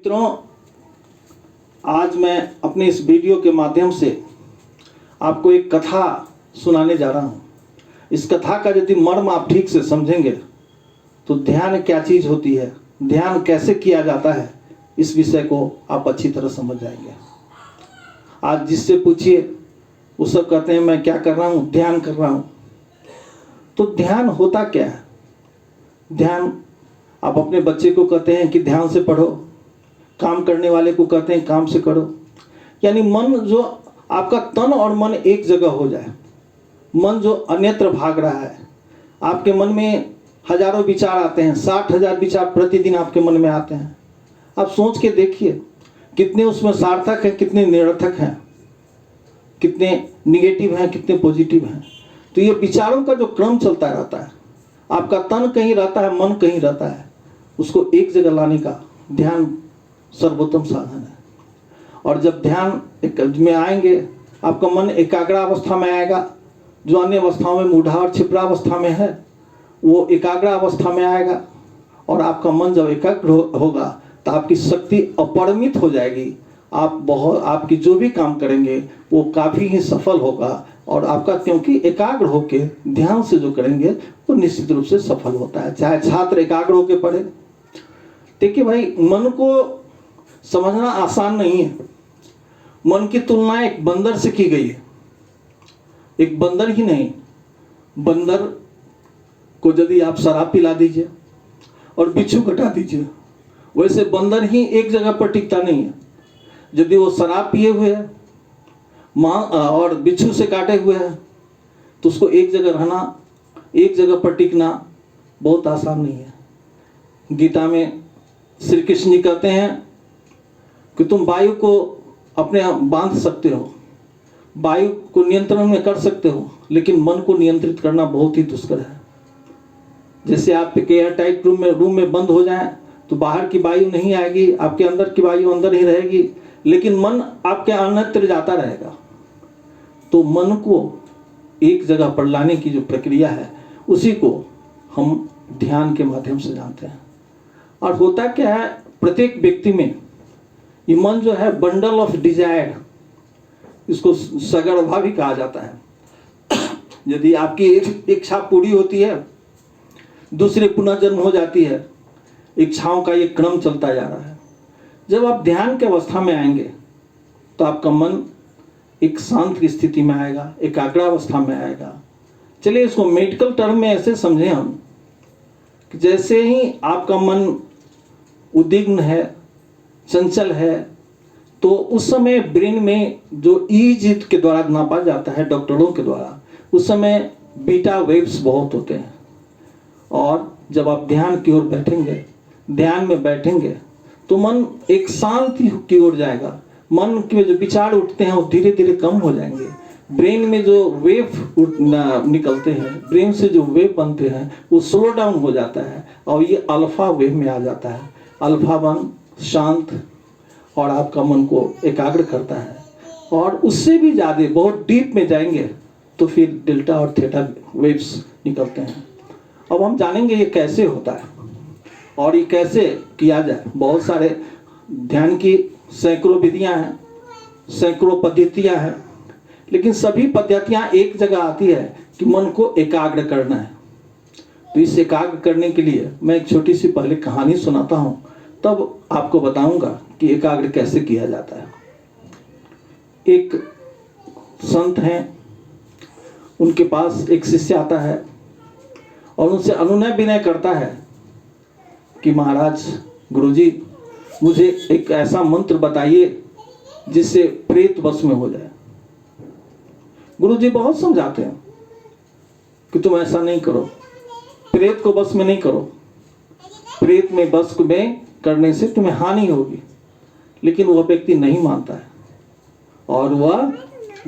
मित्रों, आज मैं अपने इस वीडियो के माध्यम से आपको एक कथा सुनाने जा रहा हूँ। इस कथा का यदि मर्म आप ठीक से समझेंगे तो ध्यान क्या चीज़ होती है, ध्यान कैसे किया जाता है, इस विषय को आप अच्छी तरह समझ जाएंगे। आज जिससे पूछिए वो सब कहते हैं मैं क्या कर रहा हूँ, ध्यान कर रहा हूँ। तो ध्यान होता क्या है? ध्यान आप अपने बच्चे को कहते हैं कि ध्यान से पढ़ो, काम करने वाले को कहते हैं काम से करो। यानी मन जो आपका तन और मन एक जगह हो जाए, मन जो अन्यत्र भाग रहा है। आपके मन में हजारों विचार आते हैं, 60,000 विचार प्रतिदिन आपके मन में आते हैं। आप सोच के देखिए कितने उसमें सार्थक हैं, कितने निरर्थक हैं, कितने निगेटिव हैं, कितने पॉजिटिव हैं। तो ये विचारों का जो क्रम चलता रहता है, आपका तन कहीं रहता है, मन कहीं रहता है, उसको एक जगह लाने का ध्यान सर्वोत्तम साधन है। और जब ध्यान में आएंगे, आपका मन एकाग्रावस्था में आएगा। जो अन्य अवस्थाओं में मूढ़ा और छिपरावस्था में है, वो एकाग्रावस्था में आएगा। और आपका मन जब एकाग्र होगा तो आपकी शक्ति अपरिमित हो जाएगी। आपकी जो भी काम करेंगे वो काफ़ी ही सफल होगा। और आपका, क्योंकि एकाग्र होके ध्यान से जो करेंगे वो निश्चित रूप से सफल होता है। चाहे छात्र एकाग्र होके पढ़े। देखिए भाई, मन को समझना आसान नहीं है। मन की तुलना एक बंदर से की गई है। एक बंदर ही नहीं, बंदर को यदि आप शराब पिला दीजिए और बिच्छू कटा दीजिए, वैसे बंदर ही एक जगह पर टिकता नहीं है। यदि वो शराब पिए हुए है और बिच्छू से काटे हुए है तो उसको एक जगह रहना, एक जगह पर टिकना बहुत आसान नहीं है। गीता में श्री कृष्ण जी कहते हैं कि तुम वायु को अपने बांध सकते हो, वायु को नियंत्रण में कर सकते हो, लेकिन मन को नियंत्रित करना बहुत ही दुष्कर है। जैसे आप एयर टाइट रूम में बंद हो जाएं तो बाहर की वायु नहीं आएगी, आपके अंदर की वायु अंदर ही रहेगी, लेकिन मन आपके अन्यत्र जाता रहेगा। तो मन को एक जगह पर लाने की जो प्रक्रिया है, उसी को हम ध्यान के माध्यम से जानते हैं। और होता क्या है, प्रत्येक व्यक्ति में ये मन जो है बंडल ऑफ डिजायर, इसको सगर्भा भी कहा जाता है। यदि आपकी एक इच्छा पूरी होती है, दूसरे पुनर्जन्म हो जाती है, इच्छाओं का ये क्रम चलता जा रहा है। जब आप ध्यान के अवस्था में आएंगे तो आपका मन एक शांत की स्थिति में आएगा, एकाग्रावस्था में आएगा। चलिए इसको मेडिकल टर्म में ऐसे समझें हम कि जैसे ही आपका मन उद्विग्न है, चंचल है, तो उस समय ब्रेन में जो ईज के द्वारा नापा जाता है डॉक्टरों के द्वारा, उस समय बीटा वेव्स बहुत होते हैं। और जब आप ध्यान की ओर बैठेंगे, ध्यान में बैठेंगे, तो मन एक शांति की ओर जाएगा। मन के जो विचार उठते हैं वो धीरे धीरे कम हो जाएंगे। ब्रेन में जो वेव निकलते हैं, ब्रेन से जो वेव बनते हैं, वो स्लो डाउन हो जाता है और ये अल्फा वेव में आ जाता है। अल्फा वन शांत और आपका मन को एकाग्र करता है। और उससे भी ज़्यादा बहुत डीप में जाएंगे तो फिर डेल्टा और थीटा वेव्स निकलते हैं। अब हम जानेंगे ये कैसे होता है और ये कैसे किया जाए। बहुत सारे ध्यान की सैकड़ों विधियां हैं, सैकड़ों पद्धतियां हैं, लेकिन सभी पद्धतियां एक जगह आती है कि मन को एकाग्र करना है। तो इस एकाग्र करने के लिए मैं एक छोटी सी पहले कहानी सुनाता हूं, तब आपको बताऊंगा कि एकाग्र कैसे किया जाता है। एक संत हैं, उनके पास एक शिष्य आता है और उनसे अनुनय विनय करता है कि महाराज, गुरुजी, मुझे एक ऐसा मंत्र बताइए जिससे प्रेत वश में हो जाए। गुरुजी बहुत समझाते हैं कि तुम ऐसा नहीं करो, प्रेत को वश में नहीं करो, प्रेत में वश में करने से तुम्हें हानि होगी। लेकिन वह व्यक्ति नहीं मानता है और वह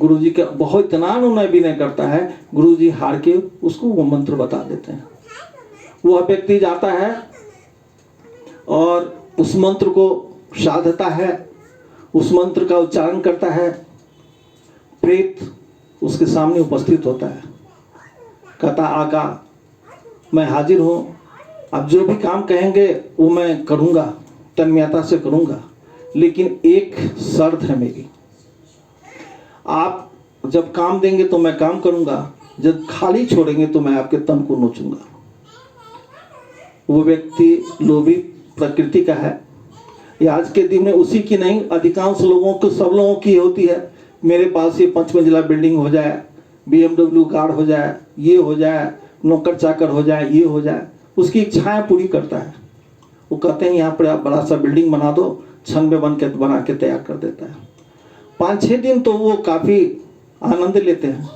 गुरुजी का बहुत इतना अनुनय विनय करता है, गुरुजी हार के उसको वो मंत्र बता देते हैं। वह व्यक्ति जाता है और उस मंत्र को साधता है, उस मंत्र का उच्चारण करता है। प्रेत उसके सामने उपस्थित होता है, कहता आका मैं हाजिर हूँ, आप जो भी काम कहेंगे वो मैं करूँगा। तन्मयता से करूँगा, लेकिन एक शर्त है मेरी। आप जब काम देंगे तो मैं काम करूँगा, जब खाली छोड़ेंगे तो मैं आपके तन को नोचूंगा। वो व्यक्ति लोभी प्रकृति का है। ये आज के दिन में उसी की नहीं, अधिकांश लोगों को, सब लोगों की होती है। मेरे पास ये 5 मंजिला बिल्डिंग हो जाए, BMW कार हो जाए, ये हो जाए, नौकर चाकर हो जाए, ये हो जाए, उसकी इच्छाएं पूरी करता है। वो कहते हैं यहाँ पर आप बड़ा सा बिल्डिंग बना दो, क्षण में बना के तैयार कर देता है। 5-6 दिन तो वो काफ़ी आनंद लेते हैं।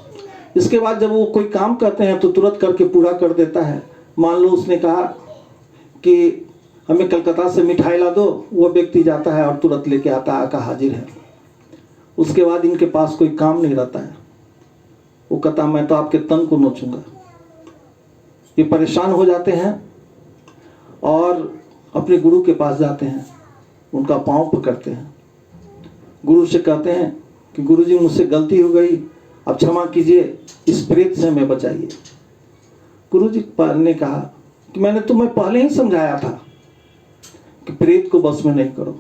इसके बाद जब वो कोई काम करते हैं तो तुरंत करके पूरा कर देता है। मान लो उसने कहा कि हमें कलकत्ता से मिठाई ला दो, वो व्यक्ति जाता है और तुरंत लेके आता है, आका हाजिर है। उसके बाद इनके पास कोई काम नहीं रहता है। वो कहता मैं तो आपके तन को नोचूंगा। ये परेशान हो जाते हैं और अपने गुरु के पास जाते हैं, उनका पांव पकड़ते हैं, गुरु से कहते हैं कि गुरुजी मुझसे गलती हो गई, अब क्षमा कीजिए, इस प्रेत से हमें बचाइए। गुरुजी ने कहा कि मैंने तुम्हें पहले ही समझाया था कि प्रेत को बस में नहीं करो,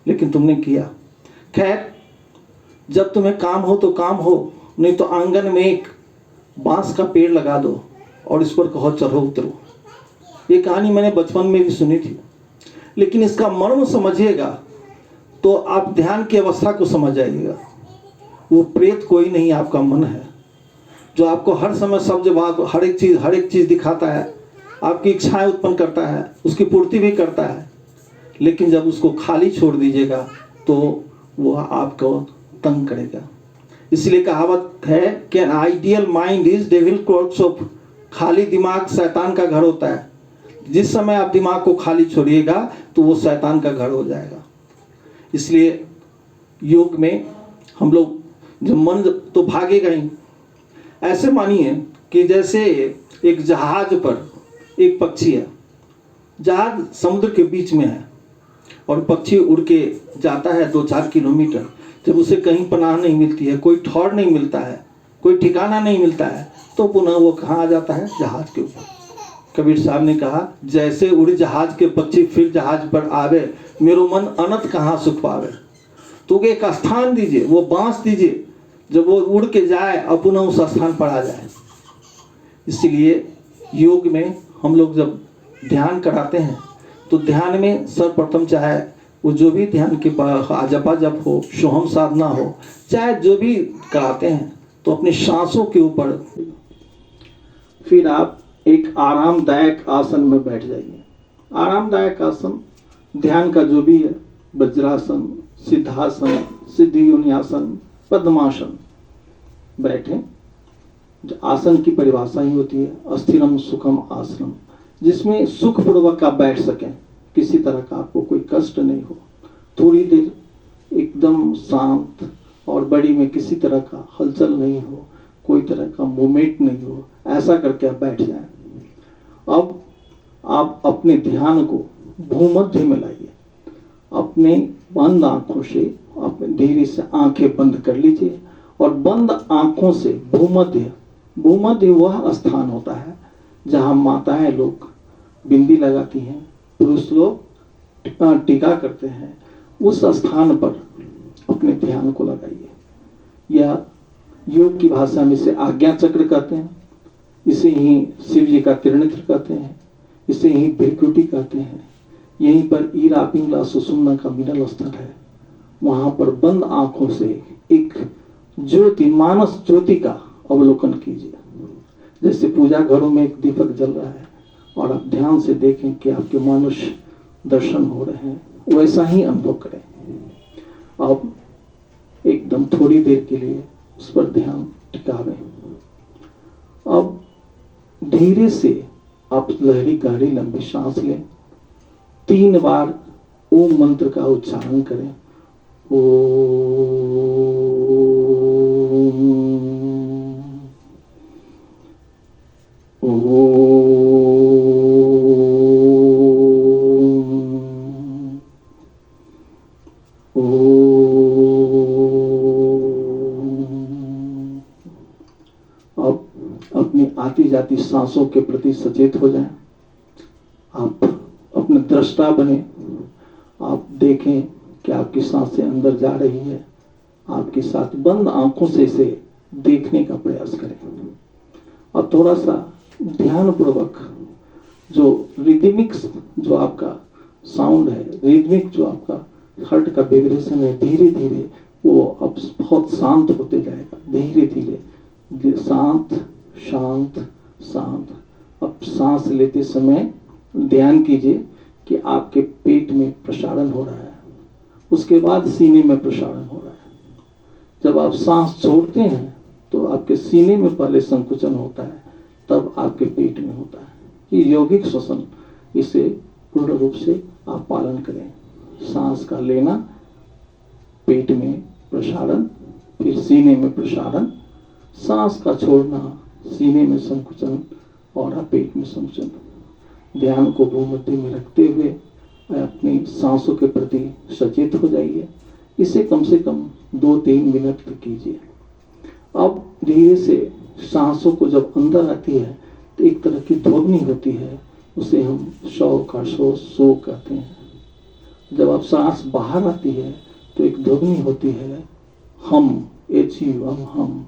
लेकिन तुमने किया। खैर, जब तुम्हें काम हो तो काम हो, नहीं तो आंगन में एक बांस का पेड़ लगा दो और इस पर कहो चढ़ो उतरो। ये कहानी मैंने बचपन में भी सुनी थी, लेकिन इसका मर्म समझिएगा तो आप ध्यान की अवस्था को समझ जाइएगा। वो प्रेत कोई नहीं, आपका मन है, जो आपको हर समय सब जवाब, हर एक चीज़ दिखाता है, आपकी इच्छाएं उत्पन्न करता है, उसकी पूर्ति भी करता है। लेकिन जब उसको खाली छोड़ दीजिएगा तो वो आपको तंग करेगा। इसलिए कहावत है कि ideal mind is devil workshop. खाली दिमाग शैतान का घर होता है। जिस समय आप दिमाग को खाली छोड़िएगा तो वो शैतान का घर हो जाएगा। इसलिए योग में हम लोग, जब मन तो भागेगा ही। ऐसे मानिए कि जैसे एक जहाज पर एक पक्षी है, जहाज समुद्र के बीच में है और पक्षी उड़ के जाता है 2-4 किलोमीटर। जब उसे कहीं पनाह नहीं मिलती है, कोई ठौर नहीं मिलता है, कोई ठिकाना नहीं मिलता है, तो पुनः वो कहाँ आ जाता है? जहाज के ऊपर। कबीर साहब ने कहा, जैसे उड़ जहाज के पक्षी फिर जहाज पर आवे, मेरो मन अनंत कहाँ सुख पावे। तो एक स्थान दीजिए, वो बांस दीजिए, जब वो उड़ के जाए और पुनः उस स्थान पर आ जाए। इसलिए योग में हम लोग जब ध्यान कराते हैं तो ध्यान में सर्वप्रथम, चाहे वो जो भी ध्यान के जपा जप हो, सोहम साधना हो, चाहे जो भी कराते हैं, तो अपनी सांसों के ऊपर फिर आप एक आरामदायक आसन में बैठ जाइए। आरामदायक आसन ध्यान का जो भी है, वज्रासन, सिद्धासन, सिद्धि योनियासन, पद्मासन, बैठें। आसन की परिभाषा ही होती है अस्थिरम सुखम आसनम, जिसमें सुखपूर्वक आप बैठ सकें, किसी तरह का आपको कोई कष्ट नहीं हो, थोड़ी देर एकदम शांत और बड़ी में किसी तरह का हलचल नहीं हो, कोई तरह का मूवमेंट नहीं हो, ऐसा करके आप बैठ जाएं। अब आप अपने ध्यान को भूमध्य में लाइए। अपने बंद आंखों से अपने धीरे से आंखें बंद कर लीजिए और बंद आंखों से भूमध्य, भूमध्य वह स्थान होता है जहां माताएं लोग बिंदी लगाती हैं, पुरुष लोग टीका करते हैं। उस स्थान पर अपने ध्यान को लगाइए। यह योग की भाषा में इसे आज्ञा चक्र कहते हैं, इसे ही शिव जी का त्रिनेत्र कहते हैं, इसे ही भृकुटी कहते हैं। यहीं पर ईरा पिंगला सुषुम्ना का मिलल स्थल है। वहां पर बंद आंखों से एक ज्योति, मानस ज्योति का अवलोकन कीजिए। जैसे पूजा घरों में एक दीपक जल रहा है और आप ध्यान से देखें कि आपके मानुष दर्शन हो रहे हैं, वैसा ही अनुभव करें। अब एकदम थोड़ी देर के लिए उस पर ध्यान टिकावें। अब धीरे से आप लहरी गहरी लंबी सांस लें। 3 बार ओम मंत्र का उच्चारण करें। अब अपनी आती जाती सांसों के प्रति सचेत हो जाएं। आप अपने दृष्टा बने। देखें कि आपकी सांसें अंदर जा रही है। आपके साथ बंद आंखों से इसे देखने का प्रयास करें और थोड़ा सा ध्यानपूर्वक जो रिदमिक्स जो आपका साउंड है, रिदमिक जो आपका हार्ट का वाइब्रेशन है, धीरे धीरे वो अब बहुत शांत होते जाएगा। धीरे धीरे शांत शांत शांत। अब सांस लेते समय ध्यान कीजिए कि आपके पेट में प्रसारण हो रहा है, उसके बाद सीने में प्रसारण हो रहा है। जब आप सांस छोड़ते हैं तो आपके सीने में पहले संकुचन होता है, तब आपके पेट में होता है। ये यौगिक श्वसन, इसे पूर्ण रूप से आप पालन करें। सांस का लेना, पेट में प्रसारण, फिर सीने में प्रसारण, सांस का छोड़ना, सीने में संकुचन और पेट में संकुचन। ध्यान को भूमध्य में रखते हुए अपनी सांसों के प्रति सचेत हो जाइए। इसे कम से कम 2-3 मिनट तक कीजिए। अब धीरे से सांसों को जब अंदर आती है तो एक तरह की ध्वनि होती है, उसे हम शौ का शो कहते हैं। जब आप सांस बाहर आती है तो एक ध्वनि होती है हम, हम।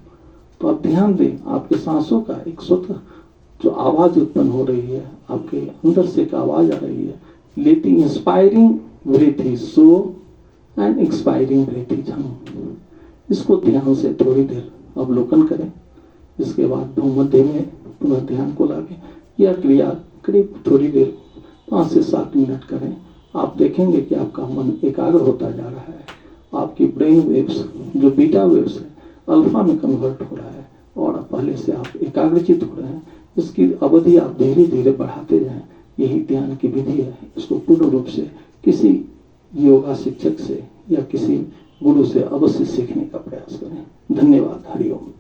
तो आप ध्यान दें, आपके सांसों का एक स्वतः जो आवाज उत्पन्न हो रही है, आपके अंदर से एक आवाज आ रही है, लेटिंग इंस्पायरिंग ब्रीथ इज सो एंड एक्सपायरिंग ब्रीथ इज हम। इसको ध्यान से थोड़ी देर अवलोकन करें। इसके बाद भूमध्य में पुनः ध्यान को लागे। यह क्रिया करीब थोड़ी देर 5 से 7 मिनट करें। आप देखेंगे कि आपका मन एकाग्र होता जा रहा है। आपकी ब्रेन वेव्स जो बीटा वेव्स है अल्फा में कन्वर्ट हो रहा है और पहले से आप एकाग्रचित हो रहे हैं। इसकी अवधि आप धीरे धीरे बढ़ाते जाएं। यही ध्यान की विधि है। इसको पूर्ण रूप से किसी योगा शिक्षक से या किसी गुरु से अवश्य सीखने का प्रयास करें। धन्यवाद। हरिओम।